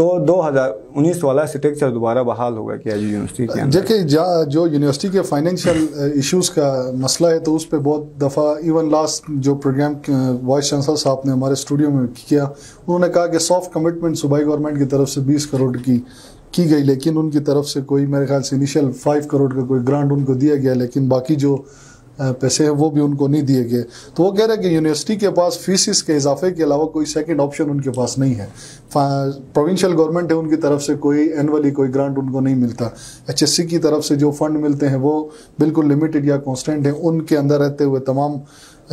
تو 2019 والا اسٹرکچر دوبارہ بحال ہوگا کیا جی یونیورسٹی کے اندر؟ دیکھیں جو یونیورسٹی کے فائنینشیل ایشوز کا مسئلہ ہے تو اس پہ بہت دفعہ ایون لاسٹ جو پروگرام وائس چانسلر صاحب نے ہمارے اسٹوڈیو میں کیا، انہوں نے کہا کہ سافٹ کمٹمنٹ صوبائی گورنمنٹ کی طرف سے 20 کروڑ کی گئی، لیکن ان کی طرف سے کوئی میرے خیال سے انیشیل 5 کروڑ کا کوئی گرانٹ ان کو دیا گیا، لیکن باقی جو پیسے ہیں وہ بھی ان کو نہیں دیے گئے۔ تو وہ کہہ رہے ہیں کہ یونیورسٹی کے پاس فیسز کے اضافے کے علاوہ کوئی سیکنڈ آپشن ان کے پاس نہیں ہے۔ پروونشل گورنمنٹ ہے، ان کی طرف سے کوئی اینولی کوئی گرانٹ ان کو نہیں ملتا۔ HSC کی طرف سے جو فنڈ ملتے ہیں وہ بالکل لمیٹڈ یا کانسٹنٹ ہیں، ان کے اندر رہتے ہوئے تمام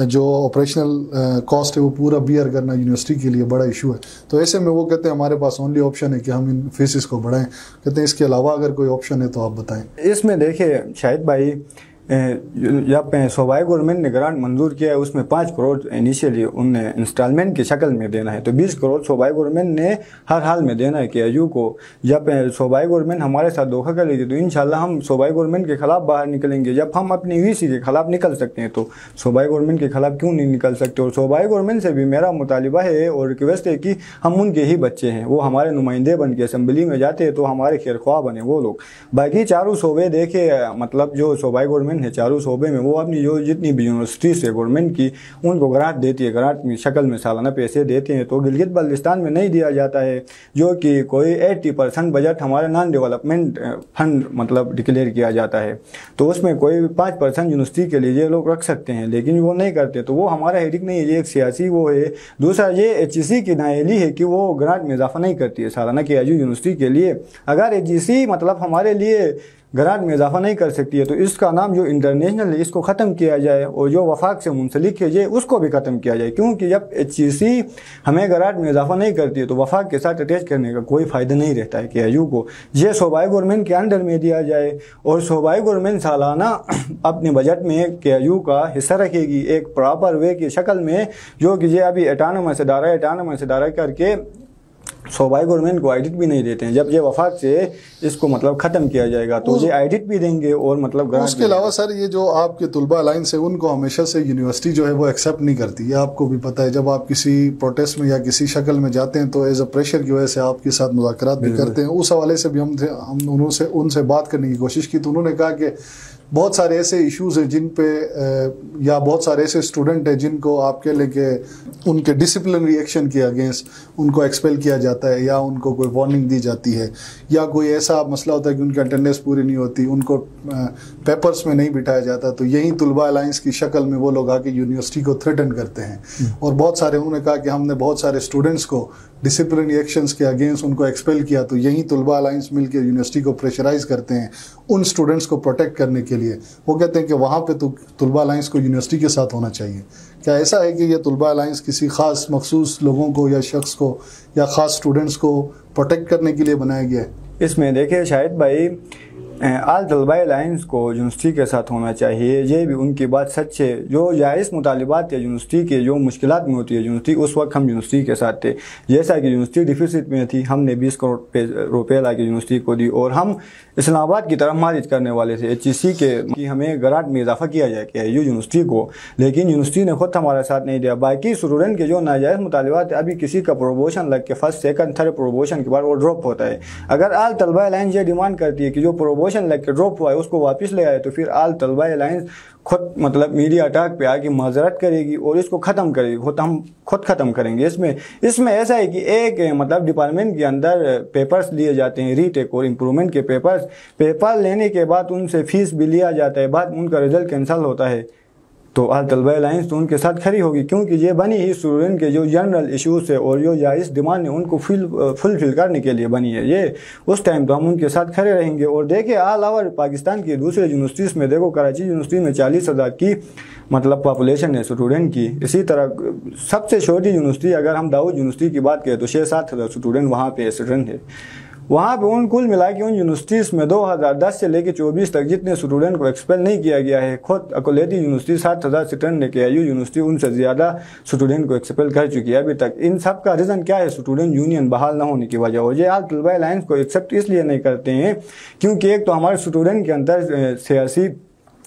جو آپریشنل کاسٹ ہے وہ پورا بیئر کرنا یونیورسٹی کے لیے بڑا ایشو ہے۔ تو ایسے میں وہ کہتے ہیں ہمارے پاس اونلی آپشن ہے کہ ہم ان فیسز کو بڑھائیں۔ کہتے ہیں اس کے علاوہ اگر کوئی آپشن ہے تو آپ بتائیں۔ اس میں دیکھیں شاہد بھائی، جب صوبائی گورنمنٹ نے گرانٹ منظور کیا ہے اس میں 5 کروڑ انیشیلی ان نے انسٹالمنٹ کی شکل میں دینا ہے، تو 20 کروڑ صوبائی گورنمنٹ نے ہر حال میں دینا ہے KIU کو۔ جب صوبائی گورنمنٹ ہمارے ساتھ دھوکہ کرے گی تو انشاءاللہ ہم صوبائی گورنمنٹ کے خلاف باہر نکلیں گے۔ جب ہم اپنی VC کے خلاف نکل سکتے ہیں تو صوبائی گورنمنٹ کے خلاف کیوں نہیں نکل سکتے؟ اور صوبائی گورنمنٹ سے بھی میرا مطالبہ ہے اور ریکویسٹ ہے کہ ہم ان کے ہی بچے ہیں، وہ ہمارے نمائندے بن کے اسمبلی میں جاتے ہیں تو ہمارے خیر خواہ بنے وہ لوگ۔ باقی چاروں صوبے دیکھے، مطلب جو صوبائی گورنمنٹ ہے چاروں صوبے میں وہ اپنی جو جتنی بھی یونیورسٹی سے گورنمنٹ کی ان کو گرانٹ دیتی ہے، گرانٹ کی شکل میں سالانہ پیسے دیتے ہیں، تو گلگت بلتستان میں نہیں دیا جاتا ہے، جو کہ کوئی 80% بجٹ ہمارا نان ڈیولپمنٹ فنڈ مطلب ڈکلیئر کیا جاتا ہے، تو اس میں کوئی 5% یونیورسٹی کے لیے یہ لوگ رکھ سکتے ہیں، لیکن وہ نہیں کرتے، تو وہ ہمارا ہیڈک نہیں ہے، یہ ایک سیاسی وہ ہے۔ دوسرا یہ HEC کی نااہلی ہے کہ وہ گرانٹ میں اضافہ نہیں کرتی ہے سالانہ KIU یونیورسٹی کے لیے۔ اگر HEC مطلب ہمارے لیے گرانٹ میں اضافہ نہیں کر سکتی ہے تو اس کا نام جو انٹرنیشنل ہے اس کو ختم کیا جائے، اور جو وفاق سے منسلک ہے اس کو بھی ختم کیا جائے، کیونکہ جب HEC ہمیں گرانٹ میں اضافہ نہیں کرتی ہے تو وفاق کے ساتھ اٹیچ کرنے کا کوئی فائدہ نہیں رہتا ہے KIU کو۔ یہ صوبائی گورنمنٹ کے انڈر میں دیا جائے اور صوبائی گورنمنٹ سالانہ اپنے بجٹ میں KIU کا حصہ رکھے گی ایک پراپر وے کی شکل میں، جو کہ یہ ابھی اٹانومس ادارہ کر کے صوبائی گورنمنٹ کو آڈٹ بھی نہیں دیتے ہیں۔ جب یہ وفاق سے اس کو مطلب ختم کیا جائے گا تو یہ آڈٹ بھی دیں گے اور مطلب گرانٹ۔ اس کے علاوہ سر یہ جو آپ کے طلبہ الائنس ہے ان کو ہمیشہ سے یونیورسٹی جو ہے وہ ایکسیپٹ نہیں کرتی، یہ آپ کو بھی پتہ ہے۔ جب آپ کسی پروٹیسٹ میں یا کسی شکل میں جاتے ہیں تو ایز اے پریشر کی وجہ سے آپ کے ساتھ مذاکرات بھی کرتے ہیں۔ اس حوالے سے بھی ہم ان سے بات کرنے کی کوشش کی تو انہوں نے کہا کہ بہت سارے ایسے ایشوز ہیں جن پہ یا بہت سارے ایسے اسٹوڈنٹ ہیں جن کو آپ کہہ لیں کہ ان کے ڈسپلنری ایکشن کے اگینسٹ ان کو ایکسپیل کیا جاتا ہے یا ان کو کوئی وارننگ دی جاتی ہے، یا کوئی ایسا مسئلہ ہوتا ہے کہ ان کی اٹینڈنس پوری نہیں ہوتی، ان کو پیپرز میں نہیں بٹھایا جاتا، تو یہی طلبہ الائنس کی شکل میں وہ لوگ آ کے یونیورسٹی کو تھریٹن کرتے ہیں۔ اور بہت سارے انہوں نے کہا کہ ہم نے بہت سارے اسٹوڈنٹس کو ڈسپلنری ایکشنز کے اگینسٹ ان کو ایکسپیل کیا، تو یہی طلبہ الائنس مل کے یونیورسٹی کو پریشرائز کرتے ہیں ان اسٹوڈنٹس کو پروٹیکٹ کرنے کے لیے۔ وہ کہتے ہیں کہ وہاں پہ تو طلبہ الائنس کو یونیورسٹی کے ساتھ ہونا چاہیے۔ کیا ایسا ہے کہ یہ طلبہ الائنس کسی خاص مخصوص لوگوں کو یا شخص کو یا خاص اسٹوڈنٹس کو پروٹیکٹ کرنے کے لیے بنایا گیا ہے؟ اس میں دیکھیں شاہد بھائی، آل طلبہ الائنس کو یونیورسٹی کے ساتھ ہونا چاہیے، یہ بھی ان کی بات سچ ہے۔ جو جائز مطالبات ہے یونیورسٹی کے، جو مشکلات میں ہوتی ہے یونیورسٹی، اس وقت ہم یونیورسٹی کے ساتھ تھے۔ جیسا کہ یونیورسٹی ڈیفیسٹ میں تھی، ہم نے 20 کروڑ روپے لا کے یونیورسٹی کو دی اور ہم اسلام آباد کی طرف مارچ کرنے والے تھے HEC کے کہ ہمیں گرانٹ میں اضافہ کیا جائے KIU یونیورسٹی کو، لیکن یونیورسٹی نے خود ہمارا ساتھ نہیں دیا۔ باقی اسٹوڈنٹ کے جو ناجائز مطالبات ہیں، ابھی کسی کا پروموشن لگ کے فرسٹ سیکنڈ تھرڈ پروموشن کے بعد وہ ڈراپ ہوتا ہے۔ اگر آل طلبہ الائنس یہ ڈیمانڈ کرتی ہے کہ جو پروموشن لگ کے ڈراپ ہوا ہے اس کو واپس لے آئے، تو پھر آل طلبہ الائنس خود مطلب میڈیا ٹاک پہ آ کے معذرت کرے گی اور اس کو ختم کرے گی، ہم خود ختم کریں گے۔ اس میں ایسا ہے کہ ایک مطلب ڈپارٹمنٹ کے اندر پیپرز لیے جاتے ہیں، ری ٹیک اور امپرومنٹ کے پیپر لینے کے بعد ان سے فیس بھی لیا جاتا ہے، بعد ان کا رزلٹ کینسل ہوتا ہے، تو آل طلبہ الائنس تو ان کے ساتھ کھڑی ہوگی، کیونکہ یہ بنی ہی اسٹوڈنٹ کے جو جنرل ایشوز ہے اور جو جائز ڈیمانڈ ہے ان کو فل کرنے کے لیے بنی ہے۔ یہ اس ٹائم تو ہم ان کے ساتھ کھڑے رہیں گے۔ اور دیکھیں آل اوور پاکستان کی دوسرے یونیورسٹیز میں دیکھو، کراچی یونیورسٹی میں 40,000 کی مطلب پاپولیشن ہے اسٹوڈنٹ کی۔ اسی طرح سب سے چھوٹی یونیورسٹی اگر ہم داؤد یونیورسٹی کی بات کریں تو 6-7 ہزار اسٹوڈنٹ وہاں پہ اسٹوڈنٹ ہے۔ وہاں پہ ان کل ملا کے ان یونیورسٹیز میں 2010 سے لے کے 24 تک جتنے اسٹوڈنٹ کو ایکسپیل نہیں کیا گیا ہے، خود اکولیتی یونیورسٹی 7,000 اسٹوڈنٹ نے KIU یونیورسٹی ان سے زیادہ اسٹوڈنٹ کو ایکسپیل کر چکی ہے ابھی تک۔ ان سب کا ریزن کیا ہے؟ اسٹوڈنٹ یونین بحال نہ ہونے کی وجہ۔ اور یہ آل طلبہ الائنس کو ایکسیپٹ اس لیے نہیں کرتے ہیں کیونکہ ایک تو ہمارے اسٹوڈنٹ کے اندر سیاسی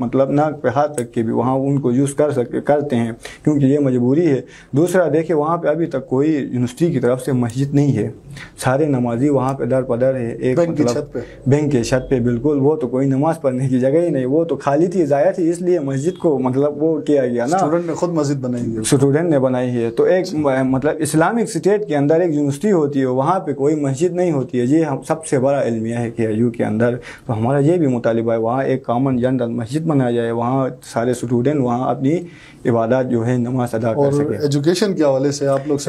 مطلب ناک پہ ہاتھ رکھ کے بھی وہاں ان کو یوز کرتے ہیں کیونکہ یہ مجبوری ہے۔ دوسرا دیکھیں وہاں پہ ابھی تک کوئی یونیورسٹی کی طرف سے مسجد نہیں ہے، سارے نمازی وہاں پہ در پدر ہے، ایک مطلب بینک کے چھت پہ، بالکل وہ تو کوئی نماز پڑھنے کی جگہ ہی نہیں، وہ تو خالی تھی، ضائع تھی، اس لیے مسجد کو مطلب وہ کیا گیا نا، اسٹوڈنٹ نے خود مسجد بنائی ہے، اسٹوڈنٹ نے بنائی ہے۔ تو ایک مطلب اسلامک اسٹیٹ کے اندر ایک یونیورسٹی ہوتی ہے، وہاں پہ کوئی مسجد نہیں ہوتی ہے، یہ سب سے بڑا المیہ ہے کہ AIU کے اندر۔ تو ہمارا یہ بھی مطالبہ ہے وہاں ایک کامن جنرل مسجد بنایا جائے، وہاں سارے اسٹوڈنٹ وہاں اپنی عبادات جو ہے نماز ادا کر سکے۔ اور ایجوکیشن کے حوالے سے آپ لوگ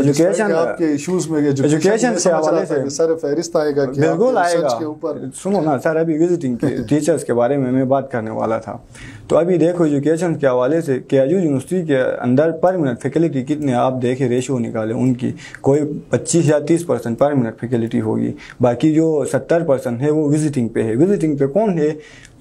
آپ کے ایشوز میں ایجوکیشن کے حوالے سے سر فہرست آئے گا؟ بالکل آئے گا، سنو نا سر، ابھی وزٹنگ کے ٹیچرز کے بارے میں بات کرنے والا تھا۔ تو ابھی دیکھو ایجوکیشن کے حوالے سے AIU یونیورسٹی کے اندر پر منٹ فیکلٹی کتنے آپ دیکھیں، ریشو نکالیں ان کی، کوئی 25 یا 30% پر منٹ فیکلٹی ہوگی، باقی جو 70% ہے وہ وزٹنگ پہ ہے۔ وزٹنگ پہ کون ہے؟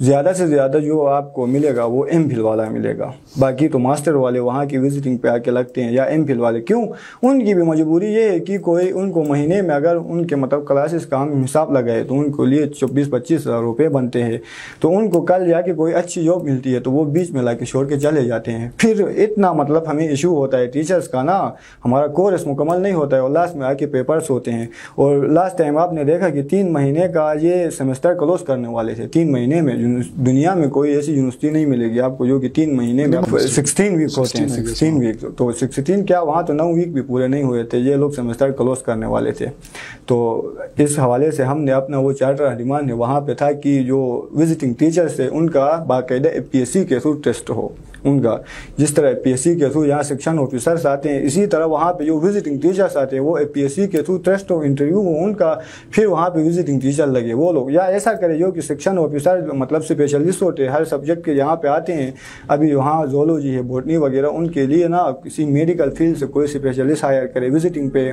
زیادہ سے زیادہ جو آپ کو ملے گا وہ MPhil والا ملے گا، باقی تو ماسٹر والے وہاں کی وزٹنگ پہ آ کے لگتے ہیں، یا MPhil والے۔ کیوں؟ ان کی بھی مجبوری یہ ہے کہ کوئی ان کو مہینے میں اگر ان کے مطلب کلاسز کا ہم حساب لگائے تو ان کو لیے 24-25 ہزار روپے بنتے ہیں، تو ان کو کل جا کے کوئی اچھی جاب ملتی ہے تو وہ بیچ میں لا کے چھوڑ کے چلے جاتے ہیں۔ پھر اتنا مطلب ہمیں ایشو ہوتا ہے ٹیچرز کا نا، ہمارا کورس مکمل نہیں ہوتا ہے اور لاسٹ میں آ کے پیپرز ہوتے ہیں۔ اور لاسٹ ٹائم آپ نے دیکھا کہ 3 مہینے کا یہ سیمسٹر کلوز کرنے والے تھے، 3 مہینے میں دنیا میں کوئی ایسی یونیورسٹی نہیں ملے گی آپ کو جو کہ 3 مہینے میں 16 ویک ہوتے ہیں، 16 ویک، تو 16 کیا وہاں تو 9 ویک بھی پورے نہیں ہوئے تھے، یہ لوگ سیمسٹر کلوز کرنے والے تھے۔ تو اس حوالے سے ہم نے اپنا وہ چارٹر ڈیمانڈ ہے وہاں پہ تھا کہ جو وزٹنگ ٹیچرس ہے ان کا باقاعدہ APSC کے تھرو ٹیسٹ ہو، ان کا جس طرح APSC کے تھرو یہاں سیکشن آفیسرس آتے ہیں، اسی طرح وہاں پہ جو وزٹنگ ٹیچرس آتے ہیں وہ APSC کے تھرو ٹیسٹ ہو، انٹرویو ہو ان کا، پھر وہاں پہ وزٹنگ ٹیچر لگے وہ لوگ، یا ایسا کرے جو کہ سیکشن آفیسر مطلب اسپیشلسٹ ہوتے ہیں ہر سبجیکٹ کے یہاں پہ آتے ہیں، ابھی وہاں زولوجی ہے، بوٹنی وغیرہ، ان کے لیے نا کسی میڈیکل فیلڈ سے کوئی اسپیشلسٹ ہائر کرے وزٹنگ پہ،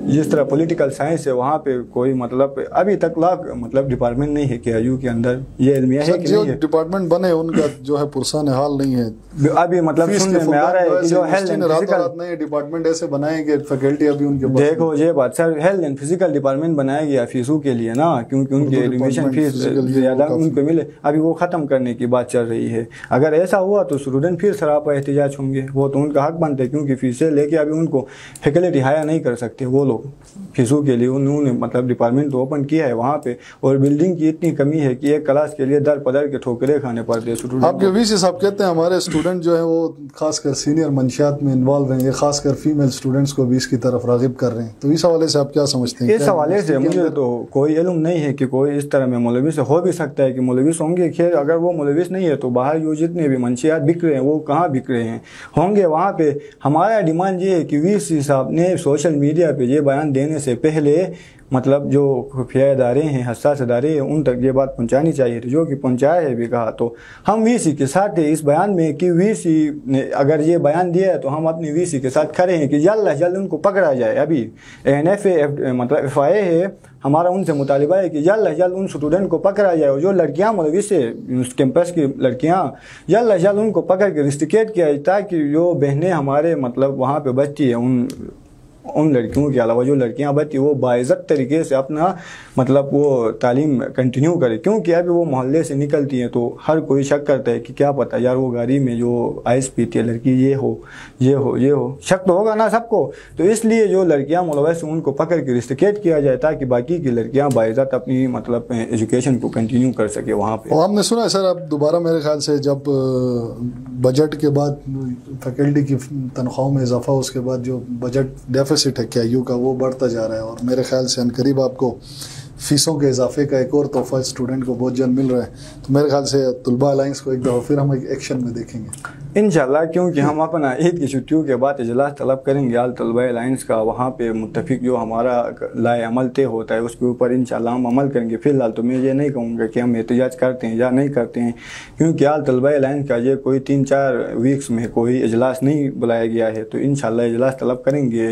جس طرح پولیٹیکل سائنس ہے وہاں پہ کوئی مطلب ابھی تک مطلب ڈپارٹمنٹ نہیں ہے کہ AIU کے اندر، یہ علمیہ ہے کہ نہیں ہے، ڈپارٹمنٹ بنے ان کا جو ہے پرسان حال نہیں ہے ابھی، مطلب سننے میں آ رہا ہے کہ جو ہیلتھ اینڈ فزیکل نئے ڈپارٹمنٹ ایسے بنائیں گے فیکلٹی ابھی ان کے پاس، دیکھو یہ بات سر، ہیلتھ اینڈ فزیکل ڈپارٹمنٹ بنایا گیا فیسوں کے لیے نا، کیونکہ ان کے ایڈمیشن فیس زیادہ ان کو ملے، ابھی وہ ختم کرنے کی بات چل رہی ہے۔ اگر ایسا ہوا تو اسٹوڈنٹ پھر سراپا احتجاج ہوں گے، وہ تو ان کا حق بنتا ہے کیونکہ فیسیں لے کے ابھی ان کو فیکلٹی ہائر نہیں کر سکتے وہ لوگ فیسوں کے لیے، انہوں نے مطلب ڈپارٹمنٹ تو اوپن کیا ہے وہاں پہ، اور بلڈنگ کی اتنی کمی ہے کہ ایک کلاس کے لیے در پدر کے ٹھوکرے کھانے پڑتے ہیں۔ آپ کے VC صاحب کہتے ہیں ہمارے اسٹوڈنٹ جو ہیں وہ خاص کر سینئر منشیات میں انوالو ہیں، خاص کر فیمیل اسٹوڈنٹس کو بھی اس کی طرف راغب کر رہے ہیں، تو اس حوالے سے آپ کیا سمجھتے ہیں؟ اس حوالے سے مجھے تو کوئی علم نہیں ہے کہ کوئی اس طرح میں ملوث ہو بھی سکتا ہے کہ ملوث ہوں گے، خیر اگر وہ ملوث نہیں ہے تو باہر جو جتنے بھی منشیات بک رہے ہیں وہ کہاں بک رہے ہیں، ہوں گے وہاں پہ۔ ہمارا ڈیمانڈ یہ ہے کہ VC صاحب نے سوشل میڈیا پہ یہ بیان دینے سے پہلے مطلب جو خفیہ ادارے ہیں، حساس ادارے ہیں، ان تک یہ بات پہنچانی چاہیے تھی، جو کہ پہنچایا ہے بھی کہا۔ تو ہم VC کے ساتھ ہیں اس بیان میں کہ VC نے اگر یہ بیان دیا ہے تو ہم اپنی VC کے ساتھ کھڑے ہیں کہ جلد ان کو پکڑا جائے۔ ابھی NFA مطلب FIA ہے، ہمارا ان سے مطالبہ ہے کہ جلد ان اسٹوڈنٹ کو پکڑا جائے، اور جو لڑکیاں ملوث ہے کیمپس کی لڑکیاں، جلد ان کو پکڑ کے ریسٹریکٹ کیا جائے، تاکہ جو بہنیں ہمارے مطلب وہاں پہ بچتی ہیں، ان لڑکیوں کے علاوہ جو لڑکیاں بچی وہ باعزت طریقے سے اپنا مطلب وہ تعلیم کنٹینیو کرے، کیونکہ ابھی وہ محلے سے نکلتی ہیں تو ہر کوئی شک کرتا ہے کہ کیا پتہ یار وہ گاڑی میں جو آئس پیتی ہے لڑکی یہ ہو، شک تو ہوگا نا سب کو۔ تو اس لیے جو لڑکیاں ملوث ہیں ان کو پکڑ کے ریسٹریکٹ کیا جائے تاکہ باقی کی لڑکیاں باعزت اپنی مطلب ایجوکیشن کو کنٹینیو کر سکے وہاں پہ۔ ہم نے سنا ہے سر اب دوبارہ میرے خیال سے جب بجٹ کے بعد فیکلٹی کی تنخواہوں میں اضافہ، اس کے بعد جو بجٹ ڈیفیسٹ ہے AIU کا وہ بڑھتا جا رہا ہے، اور میرے خیال سے عنقریب آپ کو فیسوں کے اضافے کا ایک اور تحفہ اسٹوڈنٹ کو بہت جلد مل رہا ہے، تو میرے خیال سے طلباء الائنس کو ایک دفعہ پھر ہم ایکشن میں دیکھیں گے انشاءاللہ، کیونکہ ہم اپنا عید کی چھٹیوں کے بعد اجلاس طلب کریں گے آل طلباء الائنس کا، وہاں پہ متفق جو ہمارا لائے عمل طے ہوتا ہے اس کے اوپر انشاءاللہ ہم عمل کریں گے۔ فی الحال تو میں یہ نہیں کہوں گا کہ ہم احتجاج کرتے ہیں یا نہیں کرتے ہیں، کیونکہ آل طلباء الائنس کا یہ کوئی 3-4 ویکس میں کوئی اجلاس نہیں بلایا گیا ہے، تو انشاءاللہ اجلاس طلب کریں گے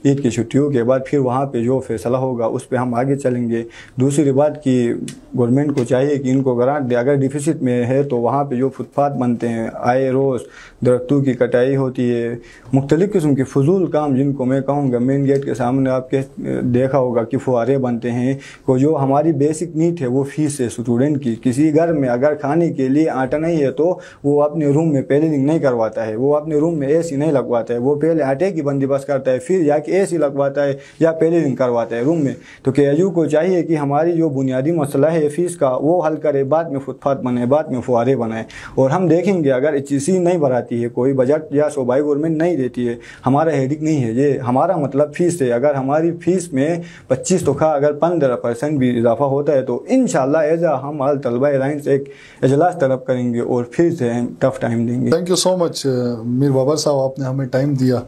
عید کی چھٹیوں کے بعد، پھر وہاں پہ جو فیصلہ ہوگا اس پہ ہم آگے چلیں گے۔ دوسری بات کہ گورنمنٹ کو چاہیے کہ ان کو گرانٹ دے، اگر ڈیفیسٹ میں ہے تو وہاں پہ جو فٹ پاتھ بنتے ہیں آئے روز درختوں کی کٹائی ہوتی ہے، مختلف قسم کے فضول کام جن کو میں کہوں گا. مین گیٹ کے سامنے آپ کے دیکھا ہوگا کہ فوارے بنتے ہیں. کو جو ہماری بیسک نیڈ ہے وہ فیس ہے اسٹوڈنٹ کی. کسی گھر میں اگر کھانے کے لیے آٹا نہیں ہے تو وہ اپنے روم میں پہلے دن نہیں کرواتا ہے، وہ اپنے روم میں اے سی نہیں لگواتا ہے، وہ پہلے آٹے کی بندوبست کرتا ہے، پھر یا کہ اے سی لگواتا ہے یا پہلے دن کرواتا ہے روم میں. تو KIU کو چاہیے کہ ہماری جو بنیادی مسئلہ ہے فیس کا وہ حل کرے، بعد میں فٹ پاتھ بنائے، بعد میں فوارے بنائے. اور ہم دیکھیں گے اگر چیزیں نہیں بڑھاتی ہے، کوئی بجٹ یا صوبائی گورنمنٹ نہیں دیتی ہے، ہمارا ہیڈک نہیں ہے، یہ ہمارا مطلب فیس ہے. اگر ہماری فیس میں 25 تو اگر 15% بھی اضافہ ہوتا ہے تو انشاءاللہ ہم طلبہ الائنس ایک اجلاس طلب کریں گے اور پھر سے ٹف ٹائم دیں گے. تھینک یو سو مچ میر بابر صاحب، آپ نے ہمیں ٹائم دیا.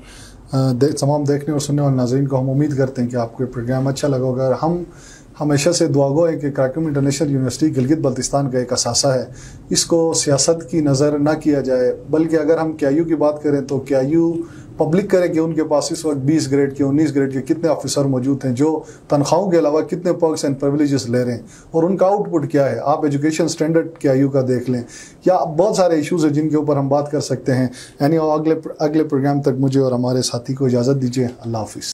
تمام دیکھنے اور سننے والے ناظرین کو ہم امید کرتے ہیں کہ آپ کو یہ پروگرام اچھا لگا ہوگا. اور ہم ہمیشہ سے دعا گو ہے کہ کراکم انٹرنیشنل یونیورسٹی گلگت بلتستان کا ایک اثاثہ ہے، اس کو سیاست کی نظر نہ کیا جائے، بلکہ اگر ہم KIU کی بات کریں تو KIU پبلک کریں کہ ان کے پاس اس وقت 20 گریڈ کے 19 گریڈ کے کتنے آفیسر موجود ہیں جو تنخواہوں کے علاوہ کتنے پرکس اینڈ پریویلیجز لے رہے ہیں اور ان کا آؤٹ پٹ کیا ہے. آپ ایجوکیشن سٹینڈرڈ KIU کا دیکھ لیں، یا بہت سارے ایشوز ہیں جن کے اوپر ہم بات کر سکتے ہیں. یعنی اگلے پروگرام تک مجھے اور ہمارے ساتھی کو اجازت دیجیے. اللہ حافظ.